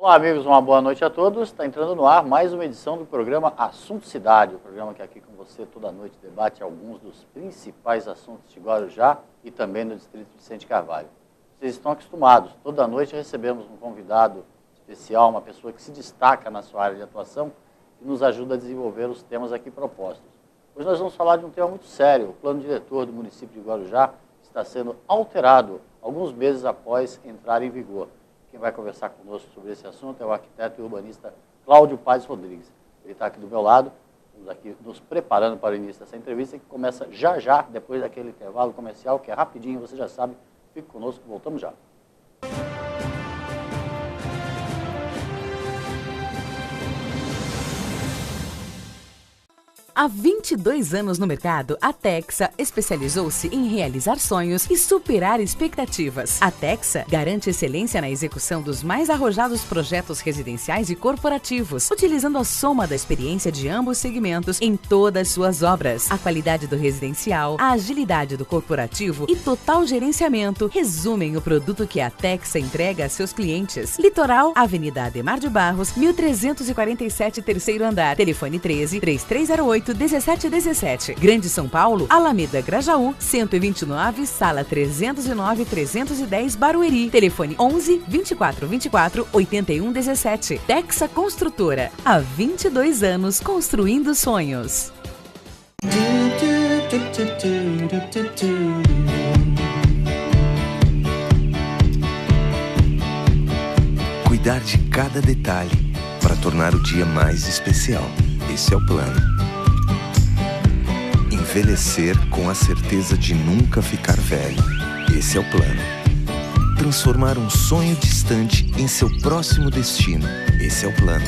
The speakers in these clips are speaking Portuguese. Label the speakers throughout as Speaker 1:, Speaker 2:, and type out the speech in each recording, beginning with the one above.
Speaker 1: Olá, amigos, uma boa noite a todos. Está entrando no ar mais uma edição do programa Assunto Cidade, o programa que aqui com você toda noite debate alguns dos principais assuntos de Guarujá e também do distrito de Vicente Carvalho. Vocês estão acostumados, toda noite recebemos um convidado especial, uma pessoa que se destaca na sua área de atuação e nos ajuda a desenvolver os temas aqui propostos. Hoje nós vamos falar de um tema muito sério. O plano diretor do município de Guarujá está sendo alterado alguns meses após entrar em vigor. Quem vai conversar conosco sobre esse assunto é o arquiteto e urbanista Cláudio Paes Rodrigues. Ele está aqui do meu lado, estamos aqui nos preparando para o início dessa entrevista, que começa já, depois daquele intervalo comercial, que é rapidinho, você já sabe. Fique conosco, voltamos já.
Speaker 2: Há 22 anos no mercado, a Texa especializou-se em realizar sonhos e superar expectativas. A Texa garante excelência na execução dos mais arrojados projetos residenciais e corporativos, utilizando a soma da experiência de ambos segmentos em todas suas obras. A qualidade do residencial, a agilidade do corporativo e total gerenciamento resumem o produto que a Texa entrega a seus clientes. Litoral, Avenida Ademar de Barros, 1347, terceiro andar. Telefone 13-3308-1717. Grande São Paulo, Alameda Grajaú, 129, sala 309-310, Barueri. Telefone 11-2424-8117. Texa Construtora. Há 22 anos construindo sonhos.
Speaker 3: Cuidar de cada detalhe para tornar o dia mais especial. Esse é o plano. Envelhecer com a certeza de nunca ficar velho. Esse é o plano. Transformar um sonho distante em seu próximo destino. Esse é o plano.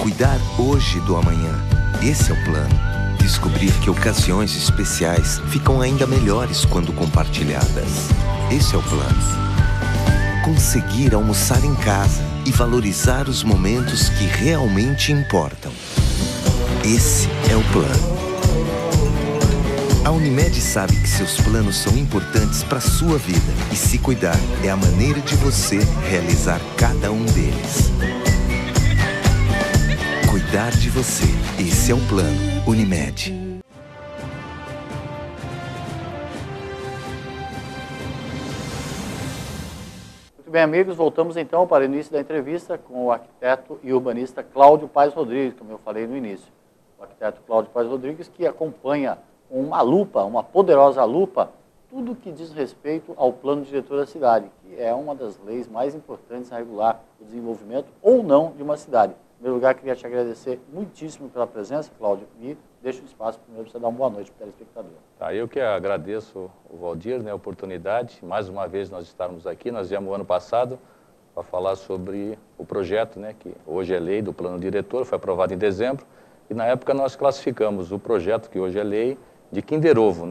Speaker 3: Cuidar hoje do amanhã. Esse é o plano. Descobrir que ocasiões especiais ficam ainda melhores quando compartilhadas. Esse é o plano. Conseguir almoçar em casa e valorizar os momentos que realmente importam. Esse é o plano. A Unimed sabe que seus planos são importantes para a sua vida e se cuidar é a maneira de você realizar cada um deles. Cuidar de você. Esse é o plano. Unimed.
Speaker 1: Muito bem, amigos, voltamos então para o início da entrevista com o arquiteto e urbanista Cláudio Paes Rodrigues, como eu falei no início. O arquiteto Cláudio Paes Rodrigues, que acompanha com uma lupa, uma poderosa lupa, tudo que diz respeito ao plano diretor da cidade, que é uma das leis mais importantes a regular o desenvolvimento ou não de uma cidade. Em primeiro lugar, queria te agradecer muitíssimo pela presença, Cláudio, e deixo o espaço primeiro para você dar uma boa noite para o telespectador.
Speaker 4: Eu que agradeço o Valdir, a oportunidade, mais uma vez nós estarmos aqui. Nós viemos o ano passado para falar sobre o projeto, que hoje é lei do plano diretor, foi aprovado em dezembro, e na época nós classificamos o projeto, que hoje é lei, de Kinder Ovo,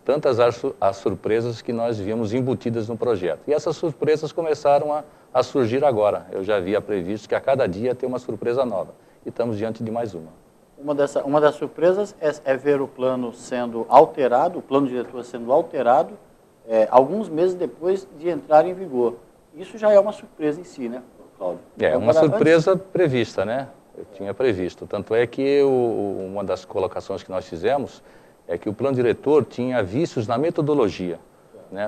Speaker 4: tantas as surpresas que nós vimos embutidas no projeto. E essas surpresas começaram a surgir agora. Eu já havia previsto que a cada dia tem uma surpresa nova. E estamos diante de mais uma.
Speaker 1: Uma das surpresas é ver o plano sendo alterado, o plano diretor sendo alterado, alguns meses depois de entrar em vigor. Isso já é uma surpresa em si, Cláudio?
Speaker 4: É uma surpresa prevista, Eu tinha previsto. Tanto é que uma das colocações que nós fizemos é que o plano diretor tinha vícios na metodologia,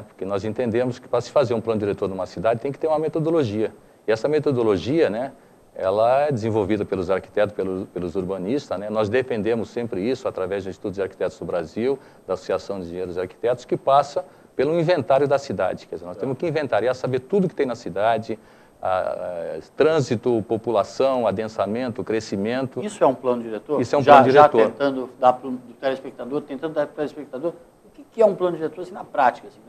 Speaker 4: Porque nós entendemos que para se fazer um plano diretor numa cidade tem que ter uma metodologia. E essa metodologia, ela é desenvolvida pelos arquitetos, pelos urbanistas, Nós defendemos sempre isso através do Instituto de Arquitetos do Brasil, da Associação de Engenheiros e Arquitetos, que passa pelo inventário da cidade. Quer dizer, nós temos que inventariar, saber tudo que tem na cidade, trânsito, população, adensamento, crescimento.
Speaker 1: Isso é um plano diretor?
Speaker 4: Isso é um plano diretor.
Speaker 1: Já tentando dar para o telespectador, o que é um plano diretor assim, na prática, assim,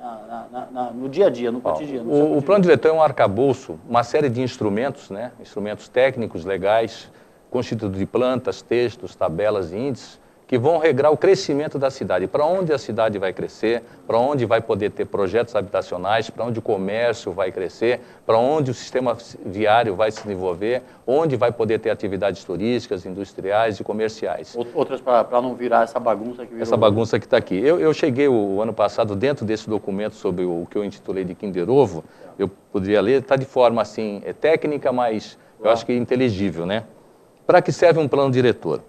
Speaker 1: no dia a dia, no cotidiano?
Speaker 4: O plano diretor é um arcabouço, uma série de instrumentos, instrumentos técnicos, legais, constituído de plantas, textos, tabelas e índices, que vão regrar o crescimento da cidade. Para onde a cidade vai crescer, para onde vai poder ter projetos habitacionais, para onde o comércio vai crescer, para onde o sistema viário vai se desenvolver, onde vai poder ter atividades turísticas, industriais e comerciais.
Speaker 1: Outras para não virar essa bagunça que virou.
Speaker 4: Essa bagunça que está aqui. Eu cheguei o ano passado dentro desse documento sobre o que eu intitulei de Kinder Ovo, eu poderia ler, está de forma assim, técnica, mas eu acho que inteligível, né? Para que serve um plano diretor?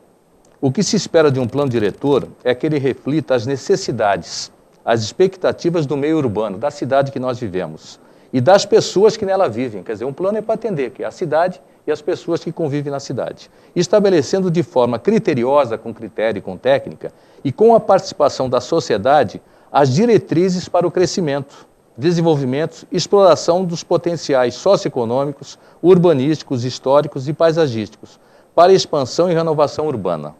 Speaker 4: O que se espera de um plano diretor é que ele reflita as necessidades, as expectativas do meio urbano, da cidade que nós vivemos e das pessoas que nela vivem. Quer dizer, um plano é para atender que é a cidade e as pessoas que convivem na cidade, estabelecendo de forma criteriosa, com critério e com técnica, e com a participação da sociedade, as diretrizes para o crescimento, desenvolvimento e exploração dos potenciais socioeconômicos, urbanísticos, históricos e paisagísticos, para expansão e renovação urbana.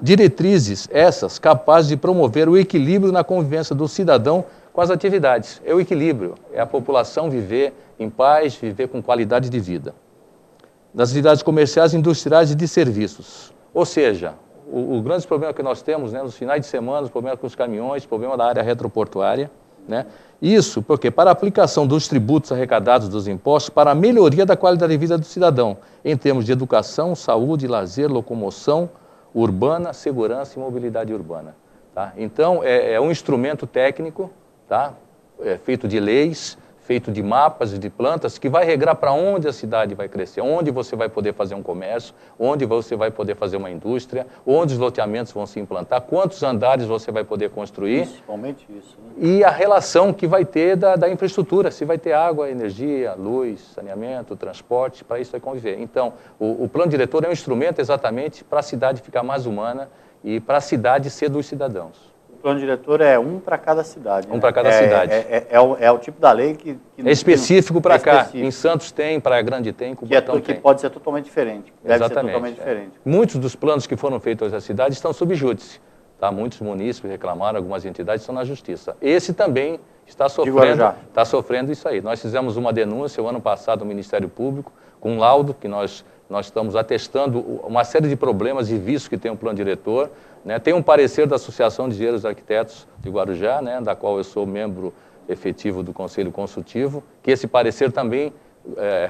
Speaker 4: Diretrizes essas capazes de promover o equilíbrio na convivência do cidadão com as atividades. É o equilíbrio, é a população viver em paz, viver com qualidade de vida. Das atividades comerciais, industriais e de serviços. Ou seja, o grande problema que nós temos, né, nos finais de semana, os problemas com os caminhões, problema da área retroportuária, né? Isso porque para a aplicação dos tributos arrecadados dos impostos para a melhoria da qualidade de vida do cidadão, em termos de educação, saúde, lazer, locomoção urbana, segurança e mobilidade urbana. Tá? Então, é um instrumento técnico, tá? Feito de leis, feito de mapas e de plantas, que vai regrar para onde a cidade vai crescer, onde você vai poder fazer um comércio, onde você vai poder fazer uma indústria, onde os loteamentos vão se implantar, quantos andares você vai poder construir.
Speaker 1: Principalmente isso. Né?
Speaker 4: E a relação que vai ter da infraestrutura, se vai ter água, energia, luz, saneamento, transporte, para isso vai conviver. Então, o plano diretor é um instrumento exatamente para a cidade ficar mais humana e para a cidade ser dos cidadãos.
Speaker 1: O plano diretor é um para cada cidade.
Speaker 4: Um para cada cidade.
Speaker 1: É o tipo da lei que
Speaker 4: é específico para cá. Em Santos tem, Praia Grande tem, Cubatão tem.
Speaker 1: Que pode ser totalmente diferente. Deve
Speaker 4: Exatamente,
Speaker 1: ser totalmente diferente.
Speaker 4: Muitos dos planos que foram feitos às cidades estão sob júdice. Tá? Muitos munícipes reclamaram, algumas entidades estão na justiça. Esse também está sofrendo isso aí. Nós fizemos uma denúncia o ano passado no Ministério Público, com um laudo que nós estamos atestando uma série de problemas e vícios que tem o plano diretor. Né? Tem um parecer da Associação de Engenheiros e Arquitetos de Guarujá, né? Da qual eu sou membro efetivo do Conselho Consultivo, que esse parecer também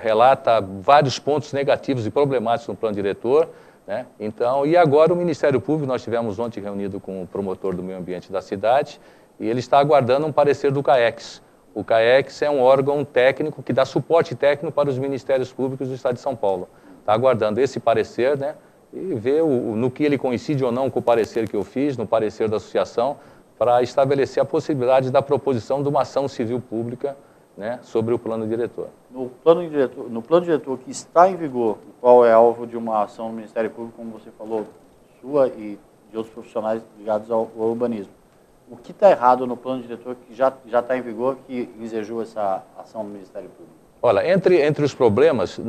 Speaker 4: relata vários pontos negativos e problemáticos no plano diretor. Né? Então, e agora o Ministério Público, nós tivemos ontem reunido com o promotor do meio ambiente da cidade, e ele está aguardando um parecer do CAEX. O CAEX é um órgão técnico que dá suporte técnico para os Ministérios Públicos do Estado de São Paulo. Está aguardando esse parecer, né? E ver no que ele coincide ou não com o parecer que eu fiz, no parecer da associação, para estabelecer a possibilidade da proposição de uma ação civil pública, né, sobre o plano diretor.
Speaker 1: No plano diretor que está em vigor, o qual é alvo de uma ação do Ministério Público, como você falou, sua e de outros profissionais ligados ao urbanismo, o que está errado no plano diretor que já está em vigor, que ensejou essa ação do Ministério Público?
Speaker 4: Olha, entre os problemas,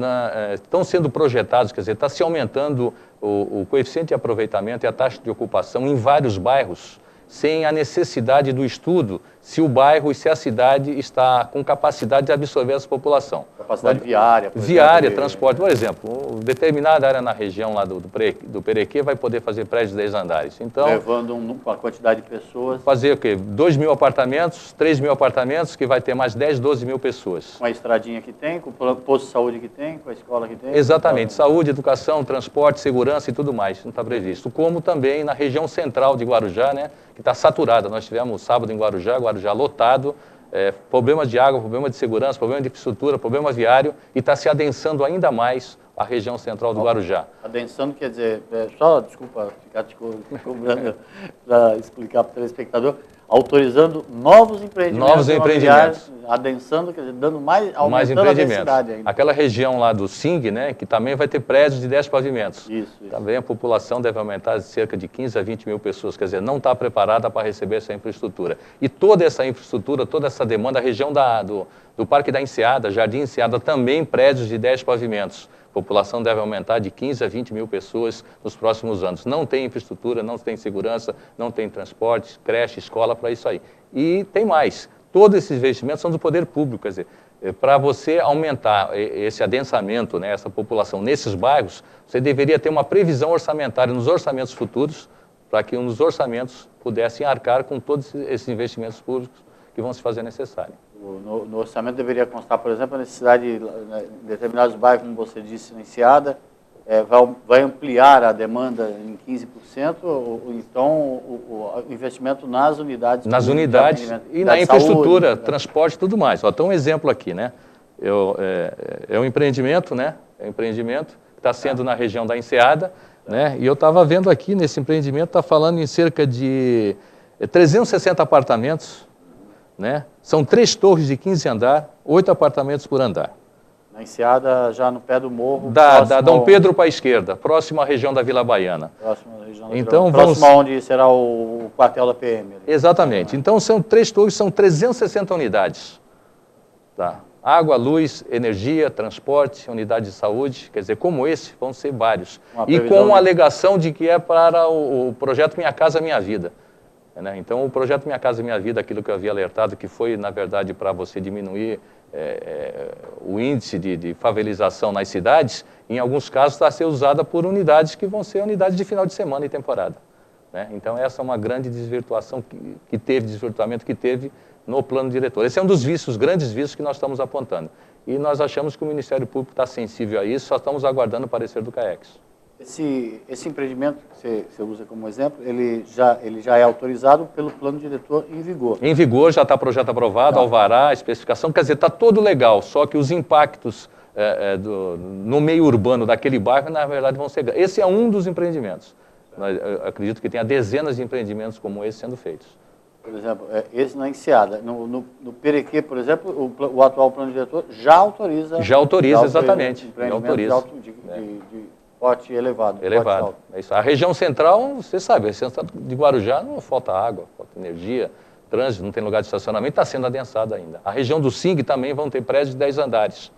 Speaker 4: estão sendo projetados, quer dizer, está se aumentando o coeficiente de aproveitamento e a taxa de ocupação em vários bairros, sem a necessidade do estudo se o bairro e se a cidade está com capacidade de absorver essa população.
Speaker 1: Capacidade viária.
Speaker 4: Viária, transporte. Por exemplo, determinada área na região lá do Perequê vai poder fazer prédios de 10 andares. Então,
Speaker 1: levando uma quantidade de pessoas.
Speaker 4: Fazer o quê? 2.000 apartamentos, 3.000 apartamentos, que vai ter mais 10, 12 mil pessoas.
Speaker 1: Com a estradinha que tem, com o posto de saúde que tem, com a escola que tem.
Speaker 4: Exatamente. Saúde, educação, transporte, segurança e tudo mais. Não está previsto. Como também na região central de Guarujá, né, que está saturada. Nós tivemos sábado em Guarujá lotado, problemas de água, problema de segurança, problema de infraestrutura, problema viário, e está se adensando ainda mais a região central do Guarujá.
Speaker 1: Adensando quer dizer, desculpa ficar te cobrando para explicar para o telespectador, autorizando novos empreendimentos. Adensando, quer dizer, aumentando a densidade ainda.
Speaker 4: Aquela região lá do SING, né, que também vai ter prédios de 10 pavimentos.
Speaker 1: Isso.
Speaker 4: Também a população deve aumentar de cerca de 15 a 20 mil pessoas, quer dizer, não está preparada para receber essa infraestrutura. E toda essa infraestrutura, toda essa demanda, a região do Parque da Enseada, Jardim Enseada, também prédios de 10 pavimentos. A população deve aumentar de 15 a 20 mil pessoas nos próximos anos. Não tem infraestrutura, não tem segurança, não tem transporte, creche, escola para isso aí. E tem mais. Todos esses investimentos são do poder público. Quer dizer, para você aumentar esse adensamento, né, essa população nesses bairros, você deveria ter uma previsão orçamentária nos orçamentos futuros, para que nos orçamentos pudessem arcar com todos esses investimentos públicos que vão se fazer necessários.
Speaker 1: No orçamento deveria constar, por exemplo, a necessidade, em determinados bairros, como você disse, na Enseada, vai ampliar a demanda em 15%, ou então o investimento nas unidades.
Speaker 4: Nas unidades e na infraestrutura, saúde, transporte e tudo mais. Então, um exemplo aqui, né? É um empreendimento, né? É um empreendimento que está sendo na região da Enseada, né? E eu estava vendo aqui nesse empreendimento, está falando em cerca de 360 apartamentos, né? São 3 torres de 15 andares, 8 apartamentos por andar.
Speaker 1: Na Enseada, já no pé do morro.
Speaker 4: Da Dom Pedro para a esquerda, próximo à região da Vila Baiana.
Speaker 1: Próximo à região da
Speaker 4: então,
Speaker 1: Vila Baiana. Próximo onde será o quartel da PM. Ali.
Speaker 4: Exatamente. Então, são 3 torres, são 360 unidades. Tá? Água, luz, energia, transporte, unidade de saúde, quer dizer, como esse, vão ser vários. E com a alegação de que é para o projeto Minha Casa Minha Vida. Né? Então, o projeto Minha Casa Minha Vida, aquilo que eu havia alertado, que foi, na verdade, para você diminuir o índice de favelização nas cidades, em alguns casos está a ser usada por unidades que vão ser unidades de final de semana e temporada. Né? Então, essa é uma grande desvirtuação desvirtuamento que teve no plano diretor. Esse é um dos vícios, grandes vícios que nós estamos apontando. E nós achamos que o Ministério Público está sensível a isso, só estamos aguardando o parecer do CAEX.
Speaker 1: Esse empreendimento que você usa como exemplo, ele já é autorizado pelo plano diretor em vigor? Em
Speaker 4: vigor, já está projeto aprovado, alvará, especificação, quer dizer, está todo legal, só que os impactos no meio urbano daquele bairro, na verdade, vão ser... Esse é um dos empreendimentos. Eu acredito que tenha dezenas de empreendimentos como esse sendo feitos.
Speaker 1: Por exemplo, esse na Enseada. No Perequê, por exemplo, o atual plano diretor já autoriza...
Speaker 4: Já autoriza, exatamente.
Speaker 1: Já autoriza. De porte elevado.
Speaker 4: Elevado. É isso. A região central, você sabe, a região de Guarujá não falta água, falta energia, trânsito, não tem lugar de estacionamento, está sendo adensada ainda. A região do SING também vão ter prédios de 10 andares.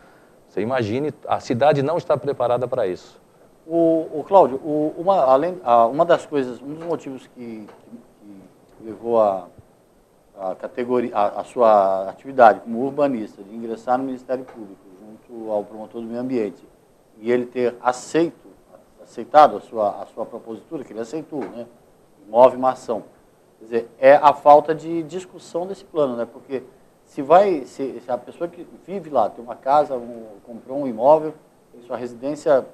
Speaker 4: Você imagine, a cidade não está preparada para isso.
Speaker 1: Cláudio, uma das coisas, um dos motivos que levou a sua atividade como urbanista, de ingressar no Ministério Público, junto ao promotor do meio ambiente, e ele ter aceitado a sua propositura, que ele aceitou, né? Move uma ação. Quer dizer, é a falta de discussão desse plano, né? Porque se a pessoa que vive lá, tem uma casa, comprou um imóvel, tem sua residência,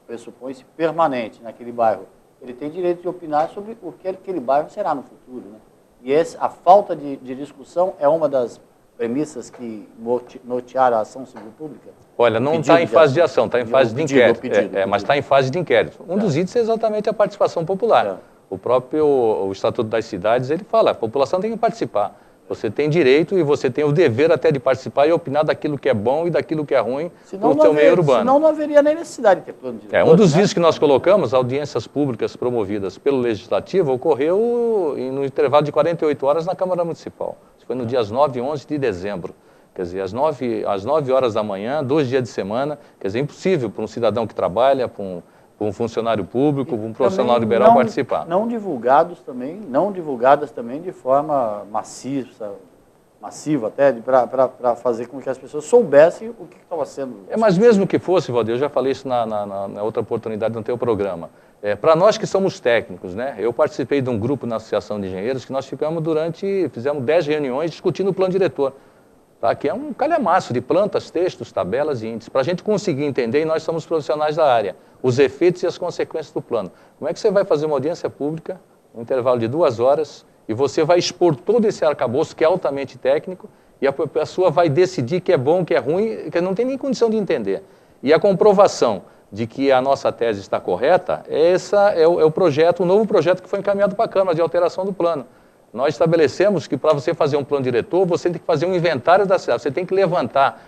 Speaker 1: pressupõe-se, permanente naquele bairro, ele tem direito de opinar sobre o que aquele bairro será no futuro, né? E a falta de discussão é uma das premissas que nortearam a ação civil pública?
Speaker 4: Olha, não está em fase de ação, está em fase de inquérito. Mas está em fase de inquérito. Um dos itens é exatamente a participação popular. O próprio Estatuto das Cidades, ele fala, a população tem que participar. Você tem direito e você tem o dever até de participar e opinar daquilo que é bom e daquilo que é ruim no seu meio urbano.
Speaker 1: Senão não haveria nem necessidade de ter plano diretor.
Speaker 4: Um dos vícios que nós colocamos, audiências públicas promovidas pelo Legislativo, ocorreu no intervalo de 48 horas na Câmara Municipal. Isso foi no dias 9 e 11 de dezembro. Quer dizer, às 9 horas da manhã, 2 dias de semana, quer dizer, é impossível para um cidadão que trabalha, para um funcionário público, para um profissional liberal participar. Não divulgadas
Speaker 1: também de forma massiva até, para fazer com que as pessoas soubessem o que estava sendo...
Speaker 4: Mas mesmo que fosse, Valdir, eu já falei isso na outra oportunidade no teu programa. Para nós que somos técnicos, né? Eu participei de um grupo na Associação de Engenheiros que nós fizemos 10 reuniões discutindo o plano diretor. Tá? Que é um calhamaço de plantas, textos, tabelas e índices, para a gente conseguir entender, e nós somos profissionais da área, os efeitos e as consequências do plano. Como é que você vai fazer uma audiência pública, um intervalo de 2 horas, e você vai expor todo esse arcabouço que é altamente técnico, e a pessoa vai decidir que é bom, que é ruim, que não tem nem condição de entender. E a comprovação de que a nossa tese está correta, é o novo projeto que foi encaminhado para a Câmara de alteração do plano. Nós estabelecemos que para você fazer um plano diretor, você tem que fazer um inventário da cidade, você tem que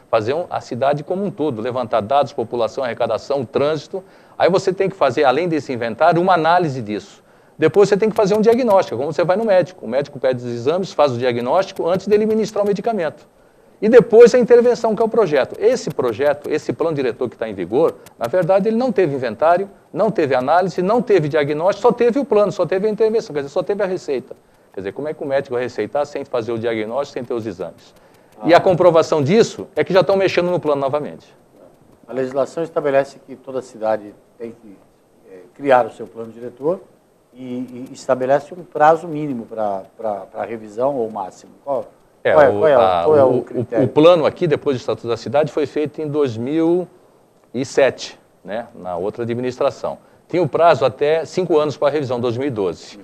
Speaker 4: fazer a cidade como um todo, levantar dados, população, arrecadação, trânsito. Aí você tem que fazer, além desse inventário, uma análise disso. Depois você tem que fazer um diagnóstico, como você vai no médico. O médico pede os exames, faz o diagnóstico antes dele ministrar o medicamento. E depois a intervenção, que é o projeto. Esse plano diretor que está em vigor, na verdade ele não teve inventário, não teve análise, não teve diagnóstico, só teve o plano, só teve a intervenção, quer dizer, só teve a receita. Quer dizer, como é que o médico vai receitar sem fazer o diagnóstico, sem ter os exames? E a comprovação disso é que já estão mexendo no plano novamente.
Speaker 1: A legislação estabelece que toda cidade tem que criar o seu plano diretor e estabelece um prazo mínimo para a revisão ou máximo. Qual é o critério?
Speaker 4: O plano aqui, depois do Estatuto da Cidade, foi feito em 2007, né, na outra administração. Tinha o prazo até 5 anos para a revisão, 2012.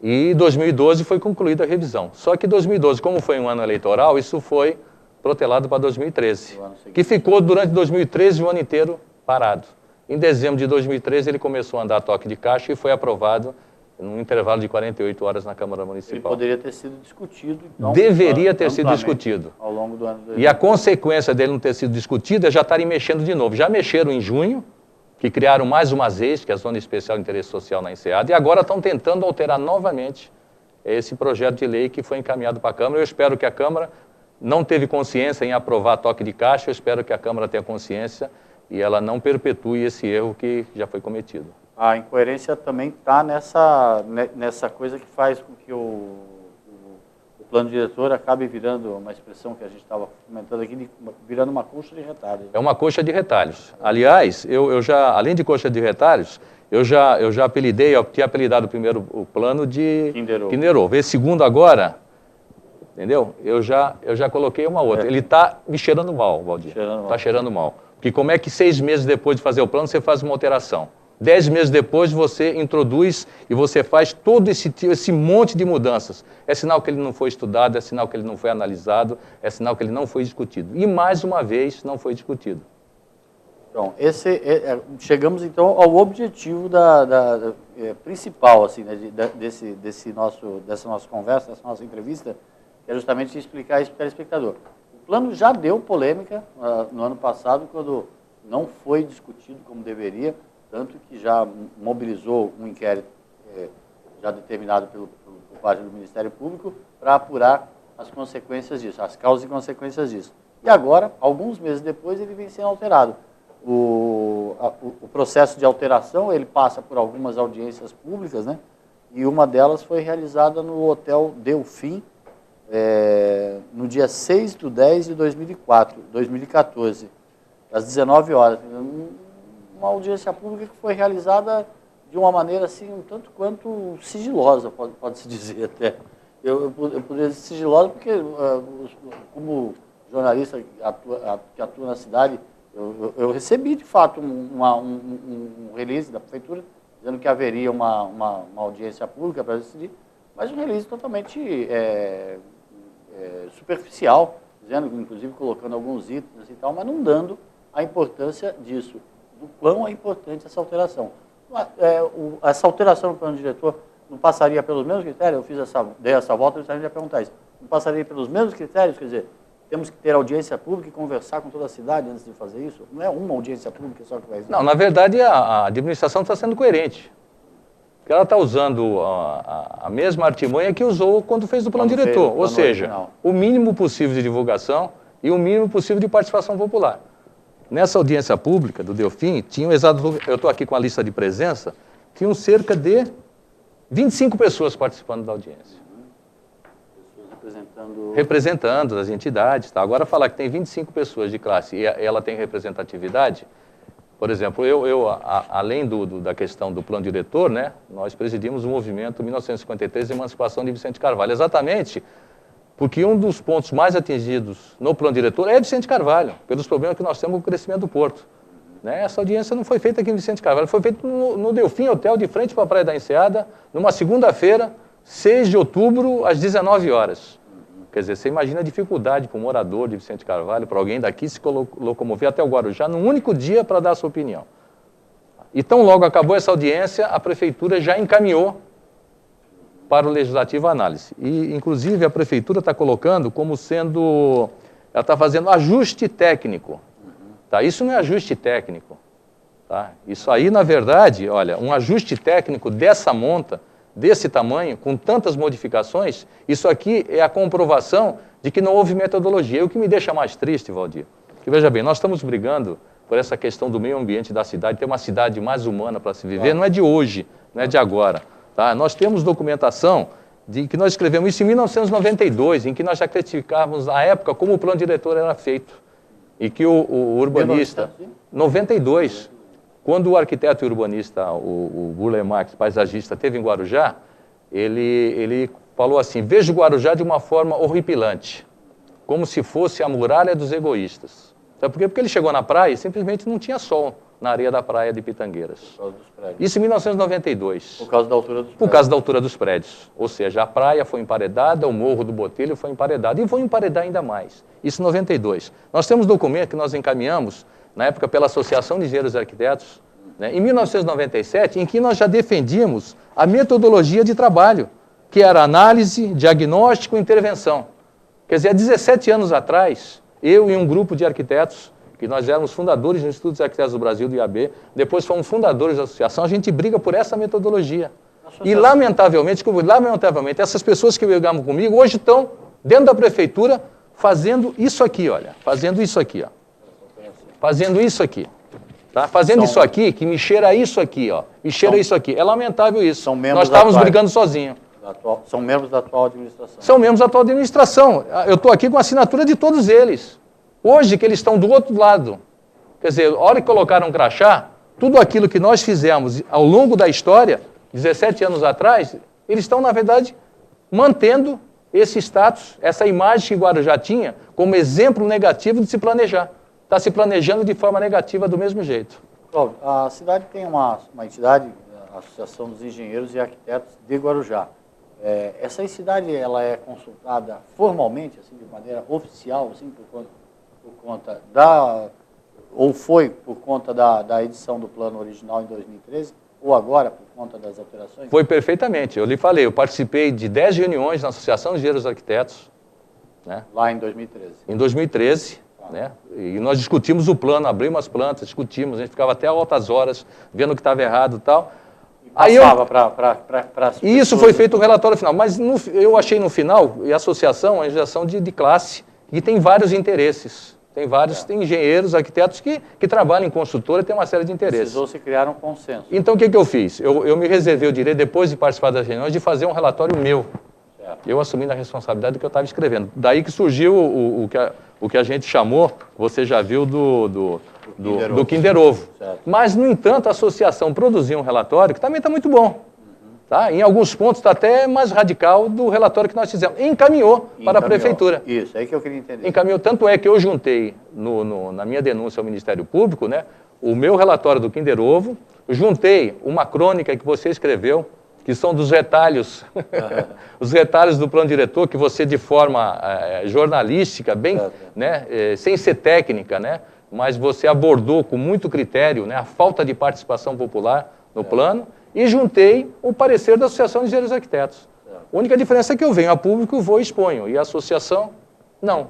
Speaker 4: E 2012 foi concluída a revisão. Só que 2012, como foi um ano eleitoral, isso foi protelado para 2013, que ficou durante 2013 o ano inteiro parado. Em dezembro de 2013 ele começou a andar a toque de caixa e foi aprovado num intervalo de 48 horas na Câmara Municipal.
Speaker 1: Ele poderia ter sido discutido, então,
Speaker 4: deveria ter sido discutido.
Speaker 1: Ao longo do ano.
Speaker 4: E a consequência dele não ter sido discutido é já estarem mexendo de novo. Já mexeram em junho, que criaram mais uma ZEIS, que é a Zona Especial de Interesse Social na Enseada, e agora estão tentando alterar novamente esse projeto de lei que foi encaminhado para a Câmara. Eu espero que a Câmara não teve consciência em aprovar toque de caixa, eu espero que a Câmara tenha consciência e ela não perpetue esse erro que já foi cometido.
Speaker 1: A incoerência também está nessa coisa que faz com que o plano diretor acabe virando, uma expressão que a gente estava comentando aqui, virando uma coxa de retalhos. É uma coxa de retalhos.
Speaker 4: Aliás, eu já, além de coxa de retalhos, eu já apelidei, eu tinha apelidado primeiro o plano de Kinder Ovo. Esse segundo agora, entendeu? Eu já coloquei uma outra. Ele está me cheirando mal, Valdir. Está cheirando mal. Porque como é que 6 meses depois de fazer o plano, você faz uma alteração? 10 meses depois você introduz e você faz todo esse monte de mudanças. É sinal que ele não foi estudado, é sinal que ele não foi analisado, é sinal que ele não foi discutido. E mais uma vez não foi discutido.
Speaker 1: Então, chegamos então ao objetivo principal assim, né, dessa nossa conversa, dessa nossa entrevista, que é justamente explicar isso para o telespectador. O plano já deu polêmica no ano passado, quando não foi discutido como deveria, tanto que já mobilizou um inquérito já determinado por parte do Ministério Público para apurar as consequências disso, as causas e consequências disso. E agora, alguns meses depois, ele vem sendo alterado. O processo de alteração, ele passa por algumas audiências públicas, né? E uma delas foi realizada no Hotel Delfim, no dia 6/10/2014, às 19 horas. Uma audiência pública que foi realizada de uma maneira assim, um tanto quanto sigilosa, pode-se dizer até. Eu poderia dizer sigilosa porque, como jornalista que atua na cidade, eu recebi, de fato, um release da Prefeitura dizendo que haveria uma audiência pública para decidir, mas um release totalmente superficial, dizendo, inclusive colocando alguns itens e tal, mas não dando a importância disso. Do quão é importante essa alteração. Essa alteração no plano diretor não passaria pelos mesmos critérios? Dei essa volta, eu ia perguntar isso. Não passaria pelos mesmos critérios? Quer dizer, temos que ter audiência pública e conversar com toda a cidade antes de fazer isso? Não é uma audiência pública só que vai...
Speaker 4: Não, na verdade, a administração está sendo coerente. Porque ela está usando a mesma artimanha que usou quando fez o plano diretor. Ou seja, o mínimo possível de divulgação e o mínimo possível de participação popular. Nessa audiência pública do Delfim, tinham eu estou aqui com a lista de presença, tinham cerca de 25 pessoas participando da audiência. Representando as entidades. Tá? Agora, falar que tem 25 pessoas de classe e ela tem representatividade, por exemplo, além da questão do plano diretor, né, nós presidimos o movimento 1953 de Emancipação de Vicente Carvalho, exatamente porque um dos pontos mais atingidos no plano diretor é Vicente Carvalho, pelos problemas que nós temos com o crescimento do porto. Né? Essa audiência não foi feita aqui em Vicente Carvalho, foi feita no Delfim Hotel, de frente para a Praia da Enseada, numa segunda-feira, 6 de outubro, às 19 horas. Quer dizer, você imagina a dificuldade para um morador de Vicente Carvalho, para alguém daqui se locomover até o Guarujá, num único dia para dar a sua opinião. E tão logo acabou essa audiência, a Prefeitura já encaminhou para o Legislativo a análise. E, inclusive, a Prefeitura está colocando como sendo... Ela está fazendo ajuste técnico. Tá? Isso não é ajuste técnico. Tá? Isso aí, na verdade, olha, um ajuste técnico dessa monta, desse tamanho, com tantas modificações, isso aqui é a comprovação de que não houve metodologia. E o que me deixa mais triste, Valdir, que veja bem, nós estamos brigando por essa questão do meio ambiente da cidade, ter uma cidade mais humana para se viver, não é de hoje, não é de agora. Tá? Nós temos documentação de que nós escrevemos isso em 1992, em que nós já criticávamos a época como o plano diretor era feito. E que o urbanista... 92. Quando o arquiteto e urbanista, o Burle Marx, paisagista, esteve em Guarujá, ele falou assim, vejo Guarujá de uma forma horripilante, como se fosse a muralha dos egoístas. Sabe por quê? Porque ele chegou na praia e simplesmente não tinha sol na areia da praia de Pitangueiras.
Speaker 1: Por causa dos prédios.
Speaker 4: Isso em 1992.
Speaker 1: Por causa da altura dos prédios.
Speaker 4: Por causa da altura dos prédios. Ou seja, a praia foi emparedada, o Morro do Botelho foi emparedado. E vão emparedar ainda mais. Isso em 92. Nós temos um documento que nós encaminhamos, na época, pela Associação de Engenheiros e Arquitetos, né, em 1997, em que nós já defendíamos a metodologia de trabalho, que era análise, diagnóstico e intervenção. Quer dizer, há 17 anos atrás, eu e um grupo de arquitetos, que nós éramos fundadores do Instituto de Arquitetos do Brasil, do IAB, depois fomos fundadores da associação, a gente briga por essa metodologia. E, lamentavelmente, essas pessoas que brigavam comigo, hoje estão dentro da prefeitura fazendo isso aqui, olha. Fazendo isso aqui, ó. Fazendo isso aqui. Tá? Fazendo isso aqui, que me cheira isso aqui, ó. Me cheira isso aqui. É lamentável isso. Nós estávamos brigando sozinhos.
Speaker 1: São membros da atual administração.
Speaker 4: São membros da atual administração. Eu estou aqui com a assinatura de todos eles. Hoje que eles estão do outro lado. Quer dizer, a hora que colocaram um crachá, tudo aquilo que nós fizemos ao longo da história, 17 anos atrás, eles estão, na verdade, mantendo esse status, essa imagem que Guarujá tinha, como exemplo negativo de se planejar. Está se planejando de forma negativa do mesmo jeito.
Speaker 1: Cláudio, a cidade tem uma entidade, a Associação dos Engenheiros e Arquitetos de Guarujá. Essa entidade, ela é consultada formalmente, assim, de maneira oficial, assim, por conta da... ou foi por conta da edição do plano original em 2013, ou agora por conta das alterações?
Speaker 4: Foi perfeitamente. Eu lhe falei, eu participei de 10 reuniões na Associação de Engenheiros e Arquitetos. Né?
Speaker 1: Lá em 2013.
Speaker 4: Em 2013, né? E nós discutimos o plano, abrimos as plantas, discutimos, a gente ficava até altas horas vendo o que estava errado e tal.
Speaker 1: Aí
Speaker 4: e isso foi feito um relatório final, mas eu achei no final, e a associação é uma associação de classe, e tem vários interesses. Tem vários tem engenheiros, arquitetos que trabalham em consultora e tem uma série de interesses.
Speaker 1: Precisou se criar um consenso.
Speaker 4: Então, o que eu fiz? Eu me reservei o direito, depois de participar das reuniões, de fazer um relatório meu. Certo. Eu assumindo a responsabilidade do que eu estava escrevendo. Daí que surgiu o que a gente chamou, você já viu, do Kinder Ovo. Mas, no entanto, a associação produziu um relatório que também está muito bom. Tá? Em alguns pontos está até mais radical do relatório que nós fizemos. E encaminhou para a prefeitura.
Speaker 1: Isso, é que eu queria entender.
Speaker 4: Encaminhou, tanto é que eu juntei, na minha denúncia ao Ministério Público, né, o meu relatório do Kinder Ovo, juntei uma crônica que você escreveu, que são dos retalhos, os retalhos do plano diretor, que você, de forma jornalística, bem, né, sem ser técnica, né, mas você abordou com muito critério, né, a falta de participação popular no plano, e juntei o parecer da Associação de Engenheiros e Arquitetos. A única diferença é que eu venho a público, vou e exponho, e a associação, não.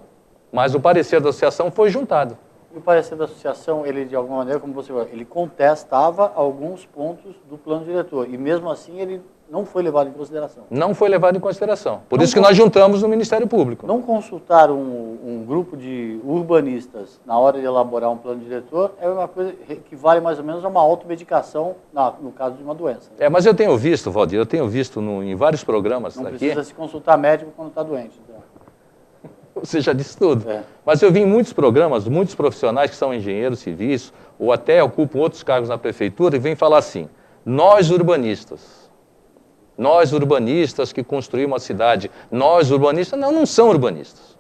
Speaker 4: Mas o parecer da associação foi juntado.
Speaker 1: E o parecer da associação, ele, de alguma maneira, como você falou, ele contestava alguns pontos do plano diretor, e mesmo assim ele não foi levado em consideração. Não foi levado em consideração.
Speaker 4: Por isso que nós juntamos no Ministério Público.
Speaker 1: Não consultar um grupo de urbanistas na hora de elaborar um plano diretor é uma coisa que vale mais ou menos a uma automedicação no caso de uma doença.
Speaker 4: Mas eu tenho visto, Valdir, em vários programas
Speaker 1: não
Speaker 4: aqui... Não
Speaker 1: precisa se consultar médico quando está doente. Então.
Speaker 4: Você já disse tudo. Mas eu vi em muitos programas, muitos profissionais que são engenheiros civis, ou até ocupam outros cargos na prefeitura, e vêm falar assim, nós urbanistas que construímos a cidade, nós urbanistas, não são urbanistas.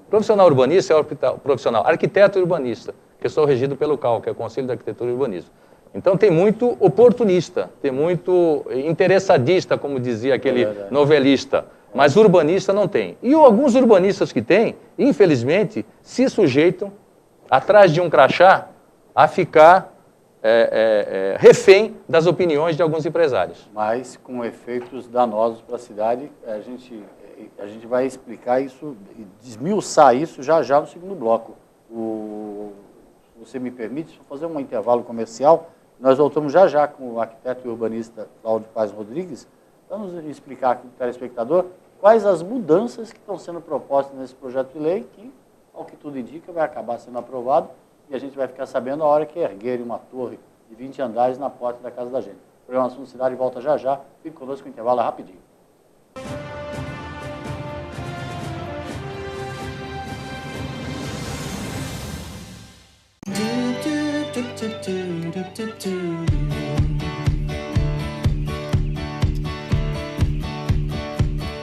Speaker 4: O profissional urbanista é o profissional arquiteto e urbanista, que sou regido pelo CAL, que é o Conselho de Arquitetura e Urbanismo. Então tem muito oportunista, tem muito interessadista, como dizia aquele novelista, mas urbanista não tem. E alguns urbanistas que têm, infelizmente, se sujeitam, atrás de um crachá, a ficar refém das opiniões de alguns empresários.
Speaker 1: Mas com efeitos danosos para a cidade, a gente vai explicar isso, desmiuçar isso já no segundo bloco. Se você me permite, vou fazer um intervalo comercial. Nós voltamos já com o arquiteto e urbanista Cláudio Paz Rodrigues. Vamos explicar aqui para o telespectador quais as mudanças que estão sendo propostas nesse projeto de lei, que, ao que tudo indica, vai acabar sendo aprovado, e a gente vai ficar sabendo a hora que erguerem uma torre de 20 andares na porta da casa da gente. O programa Assunto Cidade volta já. Fique conosco, o intervalo é rapidinho.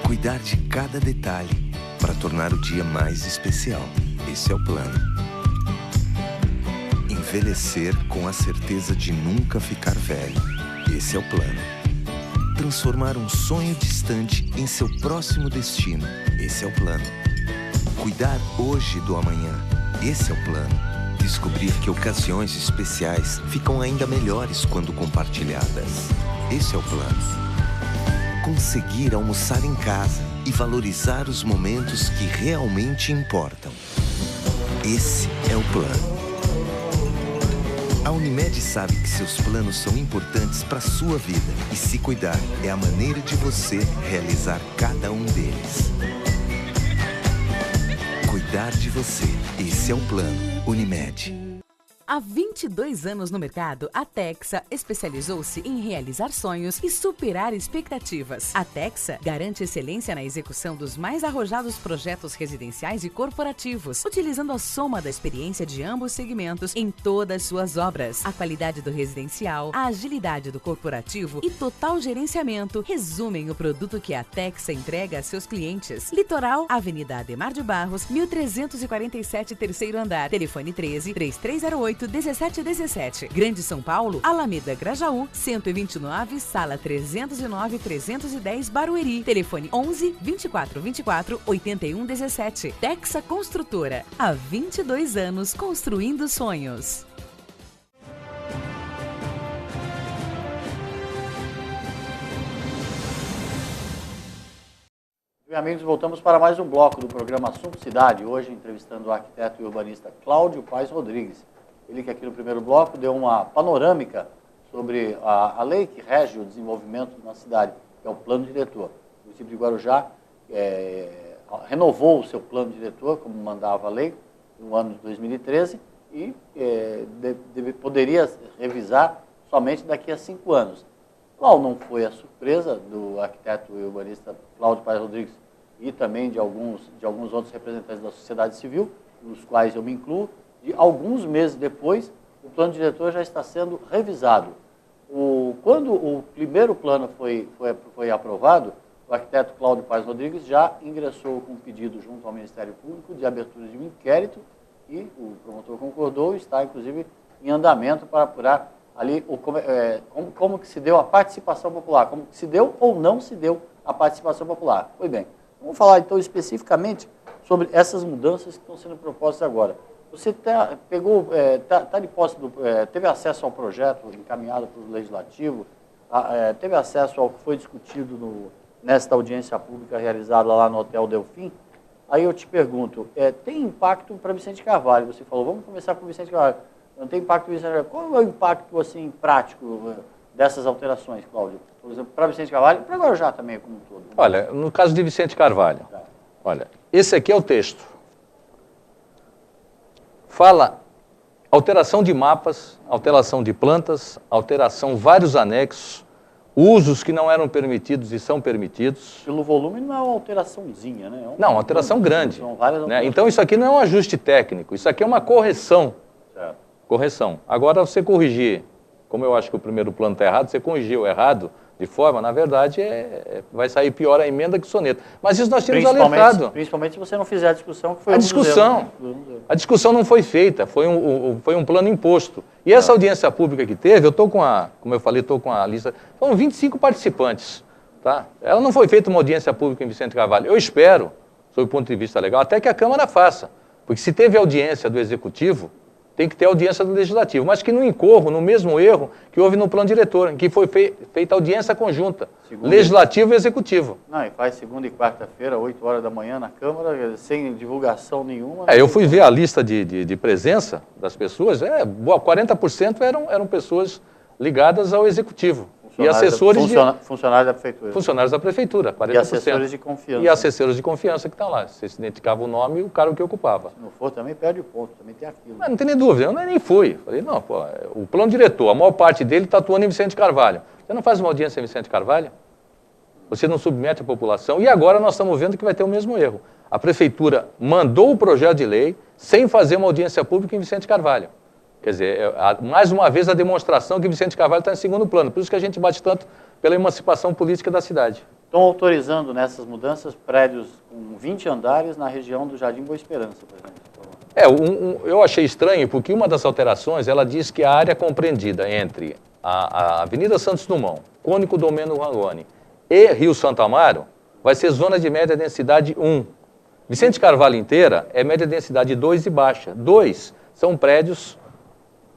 Speaker 3: Cuidar de cada detalhe para tornar o dia mais especial. Esse é o plano. Envelhecer com a certeza de nunca ficar velho. Esse é o plano. Transformar um sonho distante em seu próximo destino. Esse é o plano. Cuidar hoje do amanhã. Esse é o plano. Descobrir que ocasiões especiais ficam ainda melhores quando compartilhadas. Esse é o plano. Conseguir almoçar em casa e valorizar os momentos que realmente importam. Esse é o plano. A Unimed sabe que seus planos são importantes para a sua vida e se cuidar é a maneira de você realizar cada um deles. Cuidar de você. Esse é o plano. Unimed.
Speaker 2: Há 22 anos no mercado, a Texa especializou-se em realizar sonhos e superar expectativas. A Texa garante excelência na execução dos mais arrojados projetos residenciais e corporativos, utilizando a soma da experiência de ambos segmentos em todas suas obras. A qualidade do residencial, a agilidade do corporativo e total gerenciamento resumem o produto que a Texa entrega a seus clientes. Litoral, Avenida Ademar de Barros, 1347, terceiro andar. Telefone 13-3308-1717. Grande São Paulo, Alameda Grajaú, 129, sala 309-310, Barueri. Telefone 11-2424-8117. Texa Construtora. Há 22 anos construindo sonhos.
Speaker 1: Meus amigos, voltamos para mais um bloco do programa Assunto Cidade, hoje entrevistando o arquiteto e urbanista Cláudio Paes Rodrigues. Ele que aqui no primeiro bloco deu uma panorâmica sobre a lei que rege o desenvolvimento na cidade, que é o plano diretor. O município de Guarujá renovou o seu plano diretor, como mandava a lei, no ano de 2013, e poderia revisar somente daqui a 5 anos. Qual não foi a surpresa do arquiteto e urbanista Cláudio Paes Rodrigues e também de alguns outros representantes da sociedade civil, nos quais eu me incluo, de alguns meses depois, o plano diretor já está sendo revisado. Quando o primeiro plano foi aprovado, o arquiteto Cláudio Paes Rodrigues já ingressou com um pedido junto ao Ministério Público de abertura de um inquérito e o promotor concordou e está, inclusive, em andamento para apurar ali como que se deu a participação popular, como que se deu ou não se deu a participação popular. Pois bem, vamos falar então especificamente sobre essas mudanças que estão sendo propostas agora. Você de posse teve acesso ao projeto encaminhado pelo Legislativo, teve acesso ao que foi discutido nesta audiência pública realizada lá no Hotel Delfim? Aí eu te pergunto, tem impacto para Vicente Carvalho? Você falou, vamos começar com Vicente Carvalho. Não tem impacto para Vicente Carvalho. Qual é o impacto assim, prático dessas alterações, Cláudio? Por exemplo, para Vicente Carvalho e para Guarujá também, como um todo.
Speaker 4: Olha, no caso de Vicente Carvalho, olha, esse aqui é o texto. Fala alteração de mapas, alteração de plantas, alteração vários anexos, usos que não eram permitidos e são permitidos.
Speaker 1: Pelo volume não é uma alteraçãozinha, né?
Speaker 4: Não, uma alteração grande.
Speaker 1: São várias alterações.
Speaker 4: Então isso aqui não é um ajuste técnico, isso aqui é uma correção.
Speaker 1: Certo.
Speaker 4: Correção. Agora você corrigir, como eu acho que o primeiro plano está errado, você corrigiu errado de forma, na verdade, vai sair pior a emenda que o soneto. Mas isso nós tínhamos alertado.
Speaker 1: Principalmente se você não fizer a discussão, que foi
Speaker 4: a discussão não foi feita, foi um plano imposto. E essa audiência pública que teve, eu estou como eu falei, estou com a lista, foram 25 participantes. Tá? Ela não foi feita uma audiência pública em Vicente Carvalho. Eu espero, sob o ponto de vista legal, até que a Câmara faça. Porque se teve audiência do Executivo, tem que ter audiência do Legislativo, mas que não incorra no mesmo erro que houve no plano diretor, em que foi feita audiência conjunta, Legislativo e Executivo.
Speaker 1: Não, e faz segunda e quarta-feira, 8 horas da manhã na Câmara, sem divulgação nenhuma.
Speaker 4: Eu fui ver a lista de presença das pessoas, 40% eram pessoas ligadas ao Executivo. E assessores
Speaker 1: funcionários da Prefeitura.
Speaker 4: Funcionários da Prefeitura, 40%.
Speaker 1: E assessores de confiança.
Speaker 4: E assessores de confiança que estão lá. Você se identificava o nome e o cargo que ocupava.
Speaker 1: Se não for, também perde o ponto, também tem aquilo.
Speaker 4: Mas não tem nem dúvida, eu nem fui. Falei, não, pô, o plano diretor, a maior parte dele está atuando em Vicente Carvalho. Você não faz uma audiência em Vicente Carvalho? Você não submete a população? E agora nós estamos vendo que vai ter o mesmo erro. A Prefeitura mandou o projeto de lei sem fazer uma audiência pública em Vicente Carvalho. Quer dizer, mais uma vez a demonstração que Vicente Carvalho está em segundo plano. Por isso que a gente bate tanto pela emancipação política da cidade.
Speaker 1: Estão autorizando nessas mudanças prédios com 20 andares na região do Jardim Boa Esperança, por exemplo.
Speaker 4: Eu achei estranho porque uma das alterações, ela diz que a área compreendida entre a Avenida Santos Dumont, Cônico Domênio Rangoni e Rio Santo Amaro vai ser zona de média densidade 1. Vicente Carvalho inteira é média densidade 2 e baixa. 2 são prédios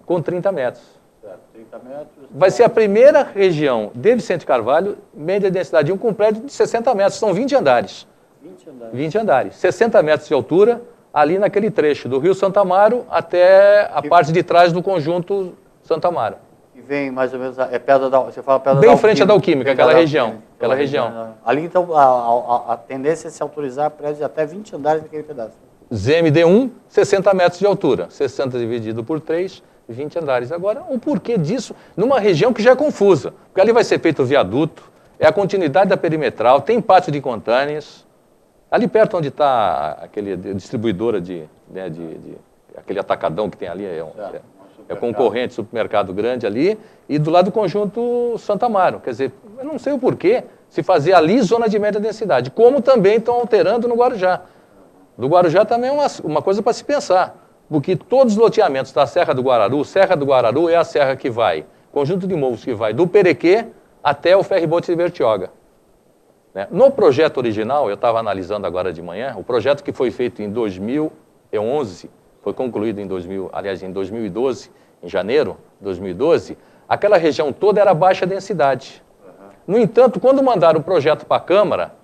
Speaker 4: com 30 metros.
Speaker 1: Certo, 30 metros.
Speaker 4: Vai ser a primeira região de Vicente Carvalho, média densidade 1, com prédio de 60 metros. São 20 andares.
Speaker 1: 20 andares.
Speaker 4: 20 andares. 60 metros de altura, ali naquele trecho do Rio Santo Amaro até a parte de trás do conjunto Santo Amaro.
Speaker 1: E vem mais ou menos, você fala Pedra da Alquímica.
Speaker 4: Bem em frente à da Alquímica, aquela região. Aquela região.
Speaker 1: Ali, então, a tendência é se autorizar prédios de até 20 andares naquele pedaço.
Speaker 4: ZMD1, 60 metros de altura. 60 dividido por 3, 20 andares. Agora, o porquê disso numa região que já é confusa? Porque ali vai ser feito o viaduto, é a continuidade da perimetral, tem pátio de contâneas. Ali perto onde está aquele distribuidora aquele atacadão que tem ali, é concorrente, supermercado grande ali, e do lado do conjunto Santo Amaro. Quer dizer, eu não sei o porquê se fazer ali zona de média densidade, como também estão alterando no Guarujá. Do Guarujá também é uma coisa para se pensar, porque todos os loteamentos da Serra do Guararu é a serra que vai, conjunto de morros que vai do Perequê até o ferryboat de Bertioga. No projeto original, eu estava analisando agora de manhã, o projeto que foi feito em 2011, foi concluído em 2012, em janeiro de 2012, aquela região toda era baixa densidade. No entanto, quando mandaram o projeto para a Câmara,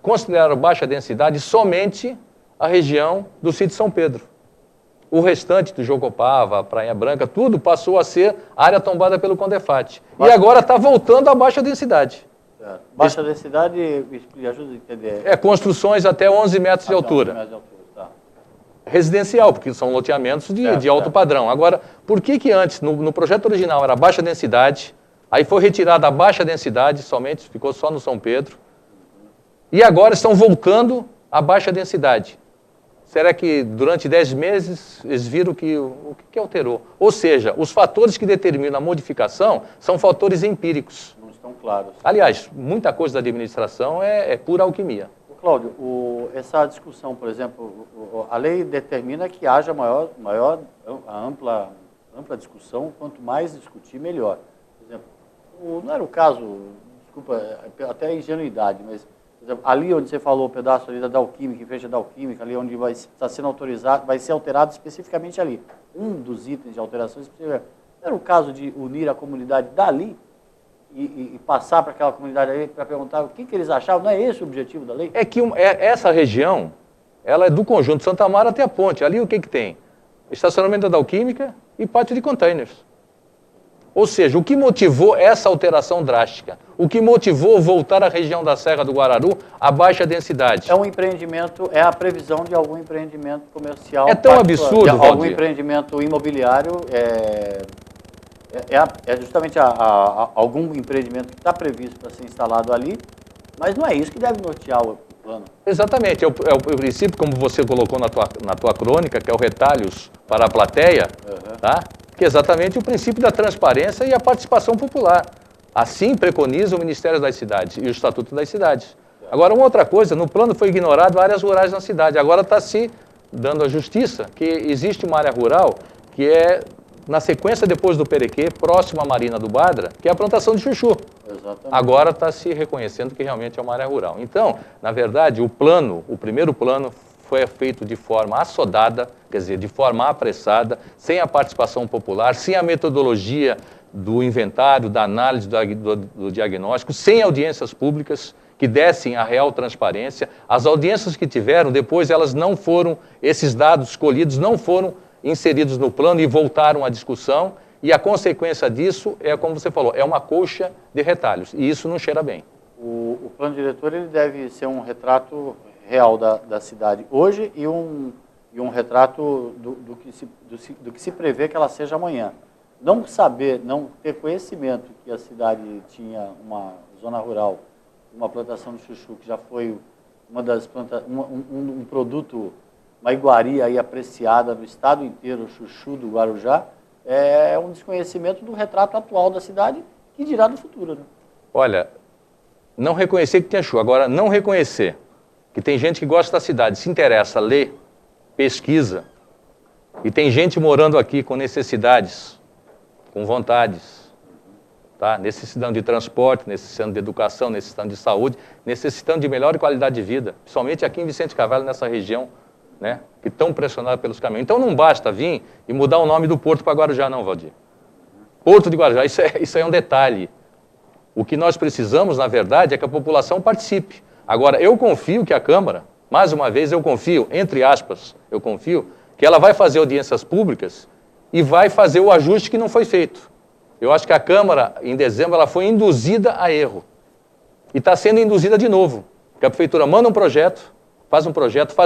Speaker 4: consideraram baixa densidade somente a região do sítio São Pedro. O restante do Jocopava, Praia Branca, tudo passou a ser área tombada pelo Condefat. E agora está voltando à baixa densidade.
Speaker 1: Certo. Baixa densidade, me ajuda a entender.
Speaker 4: Construções até 11 metros de altura.
Speaker 1: 11 metros de altura, tá.
Speaker 4: Residencial, porque são loteamentos de alto padrão. Agora, por que antes, no projeto original, era baixa densidade, aí foi retirada a baixa densidade, somente ficou só no São Pedro, e agora estão voltando à baixa densidade? Será que durante 10 meses eles viram o que alterou? Ou seja, os fatores que determinam a modificação são fatores empíricos.
Speaker 1: Não estão claros.
Speaker 4: Aliás, muita coisa da administração é pura alquimia.
Speaker 1: Cláudio, essa discussão, por exemplo, a lei determina que haja ampla discussão, quanto mais discutir, melhor. Por exemplo, não era o caso, desculpa, até a ingenuidade, mas, por exemplo, ali onde você falou, o pedaço ali da Alquímica, em frente à Alquímica, ali onde está sendo autorizado, vai ser alterado especificamente ali. Um dos itens de alteração específica. Não era o caso de unir a comunidade dali e passar para aquela comunidade aí para perguntar o que eles achavam? Não é esse o objetivo da lei?
Speaker 4: É que essa região, ela é do conjunto Santa Amaro até a ponte. Ali o que tem? Estacionamento da Alquímica e pátio de containers. Ou seja, o que motivou essa alteração drástica? O que motivou voltar à região da Serra do Guararu a baixa densidade?
Speaker 1: É um empreendimento, é a previsão de algum empreendimento comercial.
Speaker 4: É tão absurdo,
Speaker 1: de algum empreendimento imobiliário, justamente algum empreendimento que está previsto para ser instalado ali, mas não é isso que deve nortear o plano.
Speaker 4: Exatamente, é o princípio, como você colocou na tua crônica, que é o retalhos para a plateia, tá? Que é exatamente o princípio da transparência e a participação popular. Assim preconiza o Ministério das Cidades e o Estatuto das Cidades. Agora, uma outra coisa, no plano foi ignorado áreas rurais na cidade. Agora está se dando à justiça que existe uma área rural que é na sequência depois do Perequê, próximo à Marina do Badra, que é a plantação de chuchu.
Speaker 1: Exatamente.
Speaker 4: Agora está se reconhecendo que realmente é uma área rural. Então, na verdade, o primeiro plano foi feito de forma assodada, quer dizer, de forma apressada, sem a participação popular, sem a metodologia do inventário, da análise do diagnóstico, sem audiências públicas que dessem a real transparência. As audiências que tiveram, depois elas não foram, esses dados escolhidos não foram inseridos no plano e voltaram à discussão, e a consequência disso é, como você falou, é uma colcha de retalhos, e isso não cheira bem.
Speaker 1: O plano diretor ele deve ser um retrato real da cidade hoje e um retrato do que se prevê que ela seja amanhã. Não ter conhecimento que a cidade tinha uma zona rural, uma plantação de chuchu, que já foi um produto, uma iguaria aí apreciada no estado inteiro, o chuchu do Guarujá, é um desconhecimento do retrato atual da cidade, que dirá do futuro. Né?
Speaker 4: Olha, não reconhecer que tinha chuva, agora não reconhecer que tem gente que gosta da cidade, se interessa, lê, pesquisa, e tem gente morando aqui com necessidades, com vontades, tá? Necessitando de transporte, necessitando de educação, necessitando de saúde, necessitando de melhor qualidade de vida, principalmente aqui em Vicente Carvalho, nessa região, né, que estão pressionados pelos caminhos. Então não basta vir e mudar o nome do Porto para Guarujá, não, Valdir. Porto de Guarujá, isso é um detalhe. O que nós precisamos, na verdade, é que a população participe. Agora, eu confio que a Câmara, mais uma vez, eu confio, entre aspas, eu confio, que ela vai fazer audiências públicas e vai fazer o ajuste que não foi feito. Eu acho que a Câmara, em dezembro, ela foi induzida a erro. E está sendo induzida de novo. Porque a Prefeitura manda um projeto, faz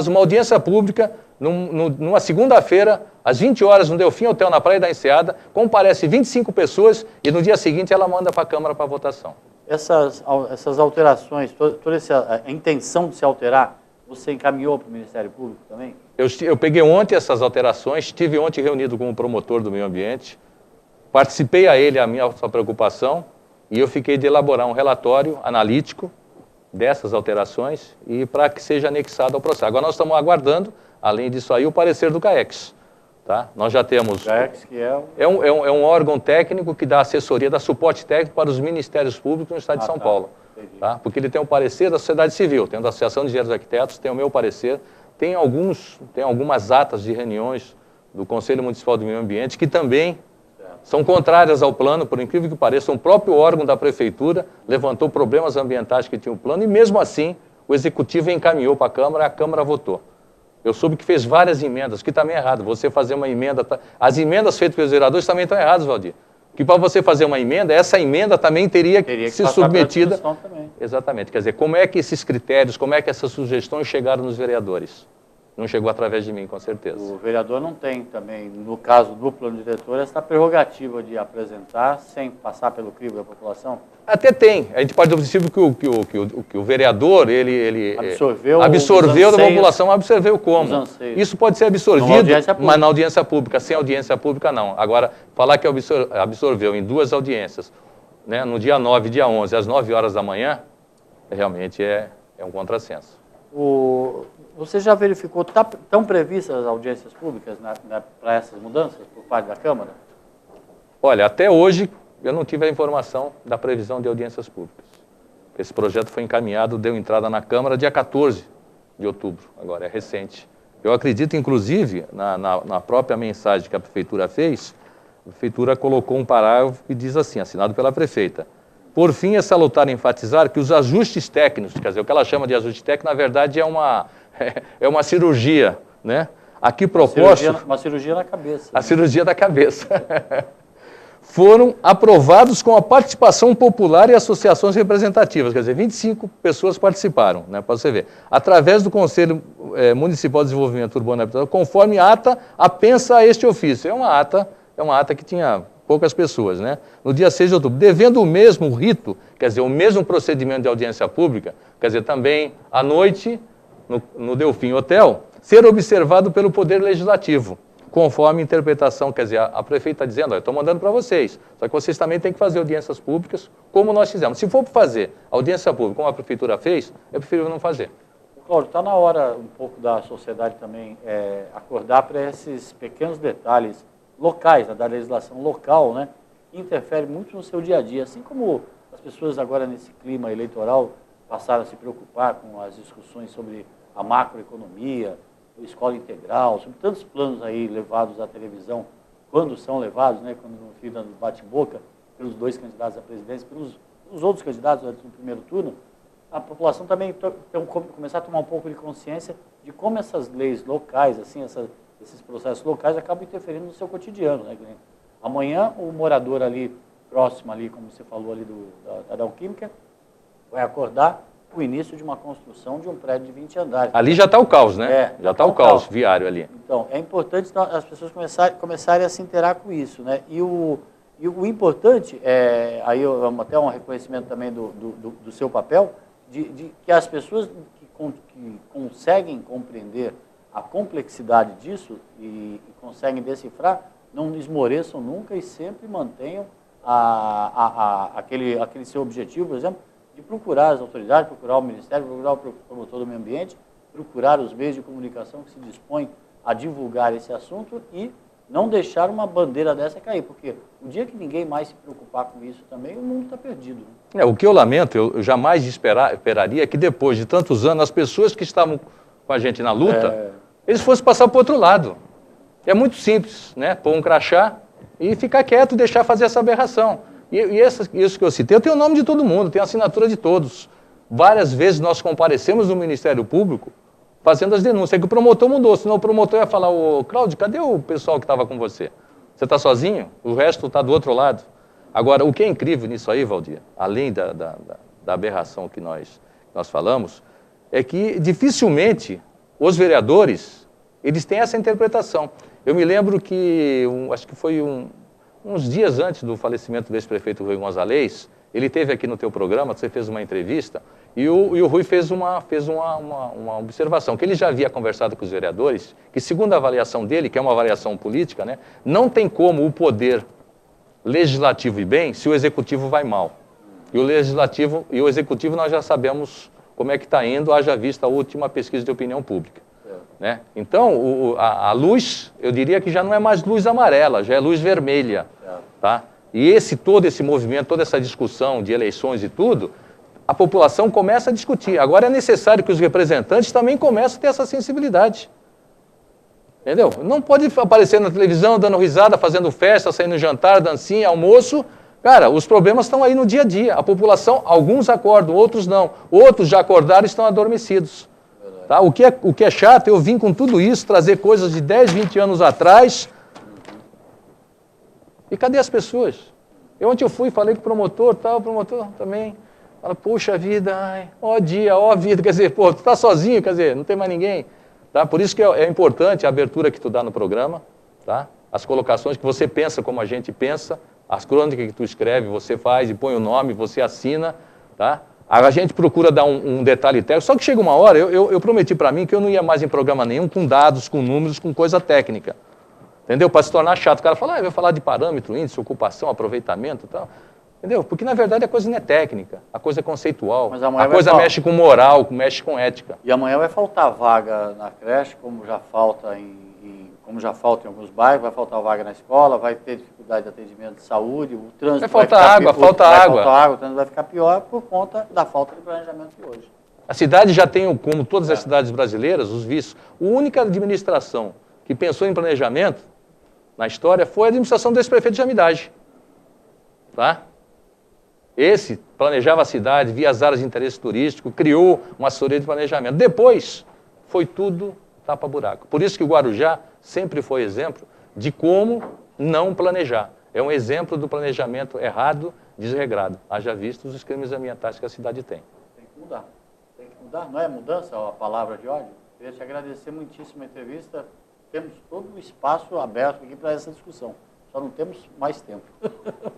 Speaker 4: uma audiência pública, numa segunda-feira, às 20 horas, no Delfim Hotel, na Praia da Enseada, comparece 25 pessoas e no dia seguinte ela manda para a Câmara para votação.
Speaker 1: Essas alterações, toda a intenção de se alterar, você encaminhou para o Ministério Público também?
Speaker 4: Eu peguei ontem essas alterações, estive ontem reunido com o promotor do meio ambiente, participei a ele a minha preocupação e eu fiquei de elaborar um relatório analítico dessas alterações e para que seja anexado ao processo. Agora nós estamos aguardando, além disso aí, o parecer do CAEX. Tá? Nós já temos...
Speaker 1: O CAEX, que
Speaker 4: é um órgão técnico que dá assessoria, dá suporte técnico para os ministérios públicos no estado de São Paulo. Tá? Porque ele tem o parecer da sociedade civil, tem o da Associação de Engenheiros e Arquitetos, tem o meu parecer, tem algumas atas de reuniões do Conselho Municipal do Meio Ambiente que também são contrárias ao plano, por incrível que pareça. Um próprio órgão da Prefeitura levantou problemas ambientais que tinha o plano e mesmo assim o Executivo encaminhou para a Câmara e a Câmara votou. Eu soube que fez várias emendas, que também é errado. Você fazer uma emenda... As emendas feitas pelos vereadores também estão erradas, Valdir. Que para você fazer uma emenda, essa emenda também teria que ser submetida...
Speaker 1: Também.
Speaker 4: Exatamente. Quer dizer, como é que esses critérios, como é que essas sugestões chegaram nos vereadores? Não chegou através de mim, com certeza.
Speaker 1: O vereador não tem também, no caso do plano diretor, essa prerrogativa de apresentar sem passar pelo crivo da população?
Speaker 4: Até tem. A gente parte do princípio que o vereador, ele absorveu da população, absorveu como. Isso pode ser absorvido, mas na audiência pública. Sem audiência pública, não. Agora, falar que absorveu em duas audiências, né, no dia 9 e dia 11, às 9 horas da manhã, realmente é um contrassenso.
Speaker 1: Você já verificou, estão previstas as audiências públicas para essas mudanças por parte da Câmara?
Speaker 4: Olha, até hoje eu não tive a informação da previsão de audiências públicas. Esse projeto foi encaminhado, deu entrada na Câmara dia 14 de outubro, agora é recente. Eu acredito, inclusive, na própria mensagem que a Prefeitura fez, a Prefeitura colocou um parágrafo que diz assim, assinado pela Prefeita: por fim, é salutar enfatizar que os ajustes técnicos, quer dizer, o que ela chama de ajuste técnico, na verdade é uma cirurgia, né? Aqui proposto...
Speaker 1: Uma cirurgia na cabeça.
Speaker 4: A cirurgia da cabeça. Foram aprovados com a participação popular e associações representativas, quer dizer, 25 pessoas participaram, né, para você ver, através do Conselho Municipal de Desenvolvimento Urbano e Habitação, conforme ata apensa a este ofício. É uma ata que tinha poucas pessoas, né? No dia 6 de outubro, devendo o mesmo rito, quer dizer, o mesmo procedimento de audiência pública, quer dizer, também à noite, no Delfim Hotel, ser observado pelo Poder Legislativo, conforme a interpretação, quer dizer, a prefeita está dizendo, eu estou mandando para vocês, só que vocês também têm que fazer audiências públicas, como nós fizemos. Se for para fazer audiência pública, como a prefeitura fez, é preferível não fazer.
Speaker 1: Cláudio, está na hora um pouco da sociedade também acordar para esses pequenos detalhes locais, da legislação local, né, que interfere muito no seu dia a dia, assim como as pessoas agora nesse clima eleitoral passaram a se preocupar com as discussões sobre a macroeconomia, a escola integral, sobre tantos planos aí levados à televisão, quando são levados, né, quando no fim do bate-boca, pelos dois candidatos à presidência, pelos outros candidatos no primeiro turno, a população também começar a tomar um pouco de consciência de como essas leis locais, assim, esses processos locais acabam interferindo no seu cotidiano, né? Amanhã o morador ali próximo ali, como você falou ali da Neoquímica, vai acordar o início de uma construção de um prédio de 20 andares.
Speaker 4: Ali já está o caos, né? Já está o caos viário ali.
Speaker 1: Então, é importante as pessoas começarem a se inteirar com isso, né? E o importante, aí até um reconhecimento também do seu papel, de que as pessoas que conseguem compreender a complexidade disso e conseguem decifrar, não esmoreçam nunca e sempre mantenham aquele seu objetivo, por exemplo, de procurar as autoridades, procurar o Ministério, procurar o promotor do meio ambiente, procurar os meios de comunicação que se dispõem a divulgar esse assunto e não deixar uma bandeira dessa cair, porque o dia que ninguém mais se preocupar com isso também, o mundo está perdido.
Speaker 4: O que eu lamento, eu jamais esperaria que depois de tantos anos, as pessoas que estavam com a gente na luta, eles fossem passar para o outro lado. É muito simples, né? Pôr um crachá e ficar quieto, deixar fazer essa aberração. Isso que eu citei, eu tenho o nome de todo mundo, tenho a assinatura de todos. Várias vezes nós comparecemos no Ministério Público fazendo as denúncias. É que o promotor mudou, senão o promotor ia falar, ô Cláudio, cadê o pessoal que estava com você? Você está sozinho? O resto está do outro lado. Agora, o que é incrível nisso aí, Valdir, além da aberração que nós falamos, é que dificilmente os vereadores, eles têm essa interpretação. Eu me lembro que, acho que foi uns dias antes do falecimento do ex-prefeito Rui Gonzalez, ele esteve aqui no teu programa, você fez uma entrevista, e o Rui fez uma observação, que ele já havia conversado com os vereadores, que segundo a avaliação dele, que é uma avaliação política, né, não tem como o poder legislativo ir bem se o executivo vai mal. E o executivo nós já sabemos como é que está indo, haja vista a última pesquisa de opinião pública. Né? Então, a luz, eu diria que já não é mais luz amarela, já é luz vermelha. Tá? E todo esse movimento, toda essa discussão de eleições e tudo, a população começa a discutir. Agora é necessário que os representantes também comecem a ter essa sensibilidade. Entendeu? Não pode aparecer na televisão dando risada, fazendo festa, saindo jantar, dancinha, almoço. Cara, os problemas estão aí no dia a dia. A população, alguns acordam, outros não. Outros já acordaram e estão adormecidos. Tá? O que é chato, eu vim com tudo isso, trazer coisas de 10, 20 anos atrás. E cadê as pessoas? Ontem eu fui, falei com o promotor também. Fala, puxa vida, ai, ó dia, ó vida. Quer dizer, pô, tu tá sozinho, quer dizer, não tem mais ninguém. Tá? Por isso que é importante a abertura que tu dá no programa, tá? As colocações que você pensa como a gente pensa, as crônicas que tu escreve, você faz e põe o nome, você assina, tá? A gente procura dar um detalhe técnico, só que chega uma hora, eu prometi para mim que eu não ia mais em programa nenhum com dados, com números, com coisa técnica. Entendeu? Para se tornar chato. O cara fala, vai falar de parâmetro, índice, ocupação, aproveitamento e tal. Entendeu? Porque na verdade a coisa não é técnica, a coisa é conceitual, a coisa mexe com moral, mexe com ética.
Speaker 1: E amanhã vai faltar vaga na creche, como já falta em alguns bairros, vai faltar vaga na escola, vai ter dificuldade de atendimento de saúde, o trânsito
Speaker 4: vai faltar água,
Speaker 1: o trânsito vai ficar pior por conta da falta de planejamento de hoje.
Speaker 4: A cidade já tem, como todas as cidades brasileiras, os vícios. A única administração que pensou em planejamento na história foi a administração do ex-prefeito de Jamidade. Tá? Esse planejava a cidade, via as áreas de interesse turístico, criou uma assessoria de planejamento. Depois, foi tudo tapa-buraco. Por isso que o Guarujá sempre foi exemplo de como não planejar. É um exemplo do planejamento errado, desregrado. Haja visto os crimes ambientais que a cidade tem.
Speaker 1: Tem que mudar. Tem que mudar. Não é mudança a palavra de ódio? Queria te agradecer muitíssimo a entrevista. Temos todo o espaço aberto aqui para essa discussão. Só não temos mais tempo.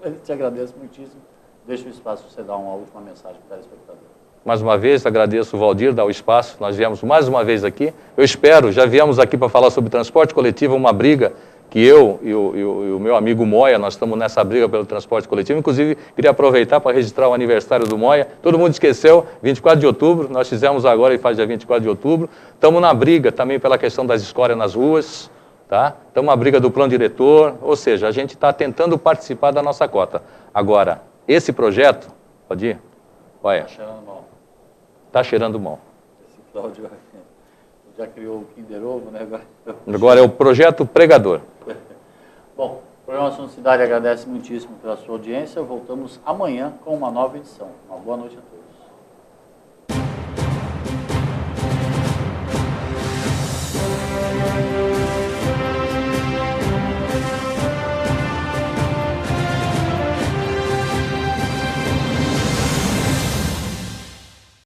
Speaker 1: Mas te agradeço muitíssimo. Deixa o espaço para você dar uma última mensagem para o telespectador. Mais uma vez, agradeço o Valdir, dar o espaço. Nós viemos mais uma vez aqui. Eu espero, já viemos aqui para falar sobre transporte coletivo, uma briga que eu e o meu amigo Moia, nós estamos nessa briga pelo transporte coletivo. Inclusive, queria aproveitar para registrar o aniversário do Moia. Todo mundo esqueceu, 24 de outubro, nós fizemos agora e faz dia 24 de outubro. Estamos na briga também pela questão das escórias nas ruas. Tá? Estamos na briga do plano diretor, ou seja, a gente está tentando participar da nossa cota. Agora, esse projeto, pode ir? Olha. Está cheirando mal. Está cheirando mal. Esse Cláudio já criou o Kinder Ovo, né? Agora é o projeto Pregador. Bom, o programa Assunto Cidade agradece muitíssimo pela sua audiência. Voltamos amanhã com uma nova edição. Uma boa noite a todos.